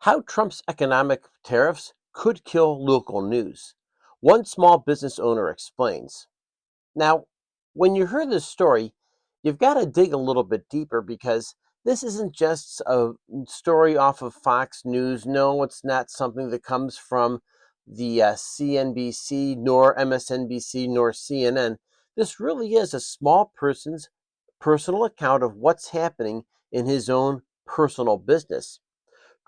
How Trump's economic tariffs could kill local news. One small business owner explains. Now, when you hear this story, you've got to dig a little bit deeper because this isn't just a story off of Fox News. No, it's not something that comes from the CNBC, nor MSNBC, nor CNN. This really is a small person's personal account of what's happening in his own personal business.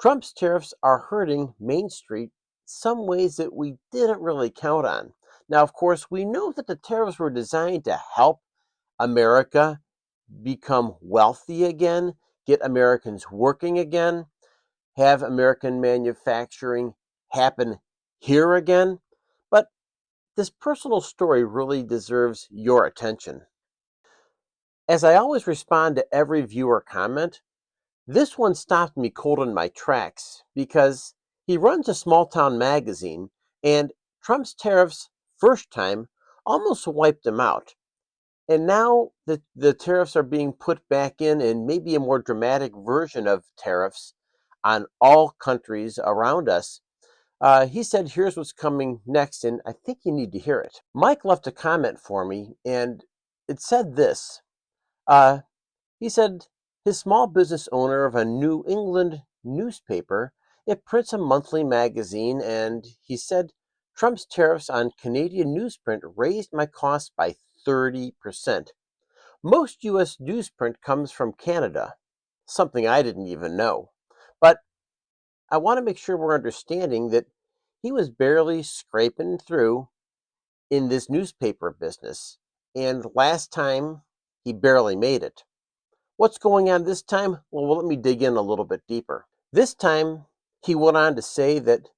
Trump's tariffs are hurting Main Street some ways that we didn't really count on. Now, of course, we know that the tariffs were designed to help America become wealthy again, get Americans working again, have American manufacturing happen here again. But this personal story really deserves your attention. As I always respond to every viewer comment, this one stopped me cold in my tracks because he runs a small town magazine, and Trump's tariffs first time almost wiped him out. And now the tariffs are being put back in, and maybe a more dramatic version of tariffs on all countries around us. He said, here's what's coming next, and I think you need to hear it. Mike left a comment for me, and it said this. Uh, he said his small business owner of a New England newspaper, it prints a monthly magazine, and he said Trump's tariffs on Canadian newsprint raised my costs by 30%. Most U.S. newsprint comes from Canada, something I didn't even know. But I want to make sure we're understanding that he was barely scraping through in this newspaper business, and last time he barely made it. What's going on this time? Well, let me dig in a little bit deeper. This time, he went on to say that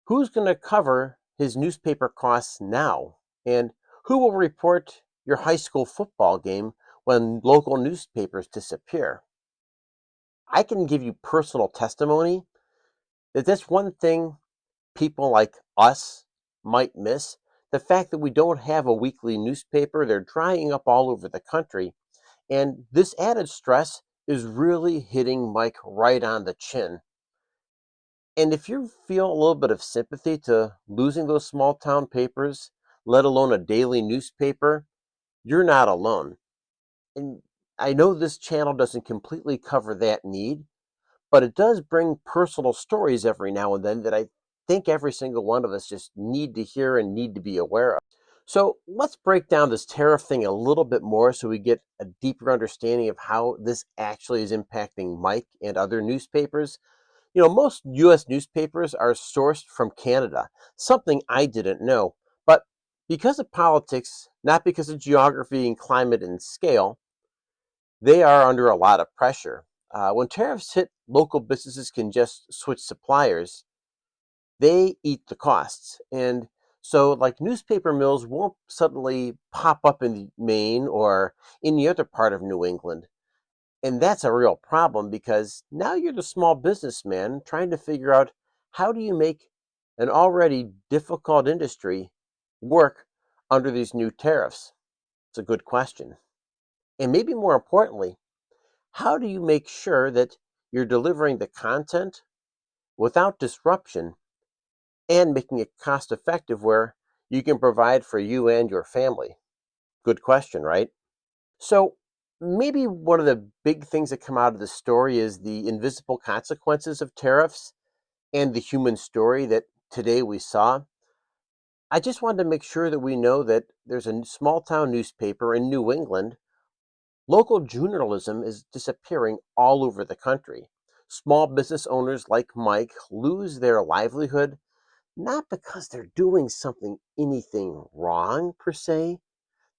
who's going to cover his newspaper costs now? And who will report your high school football game when local newspapers disappear? I can give you personal testimony that that's one thing people like us might miss. The fact that we don't have a weekly newspaper, they're drying up all over the country. And this added stress is really hitting Mike right on the chin. And if you feel a little bit of sympathy to losing those small town papers, let alone a daily newspaper, you're not alone. And I know this channel doesn't completely cover that need, but it does bring personal stories every now and then that I think every single one of us just need to hear and need to be aware of. So let's break down this tariff thing a little bit more so we get a deeper understanding of how this actually is impacting Mike and other newspapers. Most U.S. newspapers are sourced from Canada, something I didn't know. But because of politics, not because of geography and climate and scale, they are under a lot of pressure. When tariffs hit, local businesses can just switch suppliers. They eat the costs. And so, like, newspaper mills won't suddenly pop up in Maine or any other part of New England. And that's a real problem because now you're the small businessman trying to figure out how do you make an already difficult industry work under these new tariffs? It's a good question. And maybe more importantly, how do you make sure that you're delivering the content without disruption and making it cost effective where you can provide for you and your family? Good question, right? So, maybe one of the big things that come out of the story is the invisible consequences of tariffs and the human story that today we saw. I just wanted to make sure that we know that there's a small town newspaper in New England. Local journalism is disappearing all over the country. Small business owners like Mike lose their livelihood not because they're doing anything wrong per se.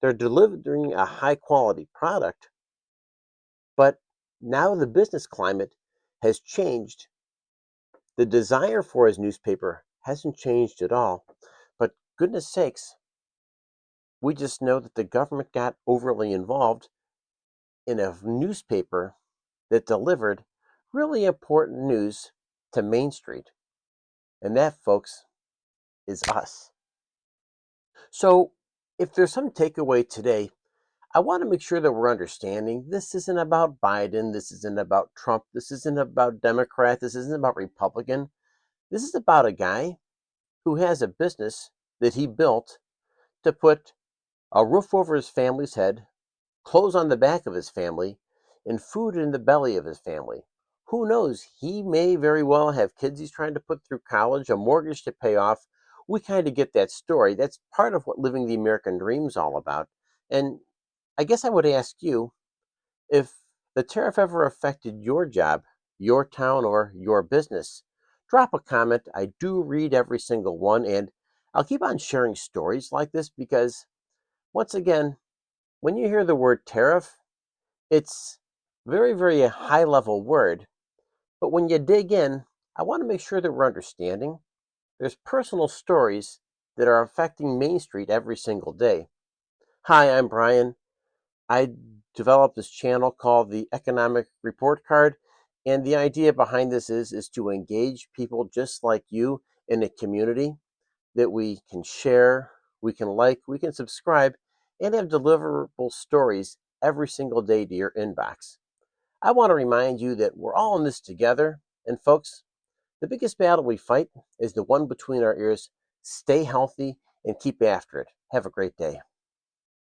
They're delivering a high quality product, but now the business climate has changed. The desire for his newspaper hasn't changed at all. But goodness sakes, we just know that the government got overly involved in a newspaper that delivered really important news to Main Street. And that, folks, is us. So, if there's some takeaway today, I want to make sure that we're understanding this isn't about Biden, this isn't about Trump, this isn't about Democrat, this isn't about Republican. This is about a guy who has a business that he built to put a roof over his family's head, clothes on the back of his family, and food in the belly of his family. Who knows? He may very well have kids he's trying to put through college, a mortgage to pay off. We kind of get that story. That's part of what living the American dream is all about. And I guess I would ask you, if the tariff ever affected your job, your town, or your business, drop a comment. I do read every single one, and I'll keep on sharing stories like this because, once again, when you hear the word tariff, it's very a high level word. But when you dig in, I want to make sure that we're understanding. There's personal stories that are affecting Main Street every single day. Hi, I'm Brian. I developed this channel called the Economic Report Card, and the idea behind this is to engage people just like you in a community that we can share, we can like, we can subscribe, and have deliverable stories every single day to your inbox. I want to remind you that we're all in this together, and folks, the biggest battle we fight is the one between our ears. Stay healthy and keep after it. Have a great day.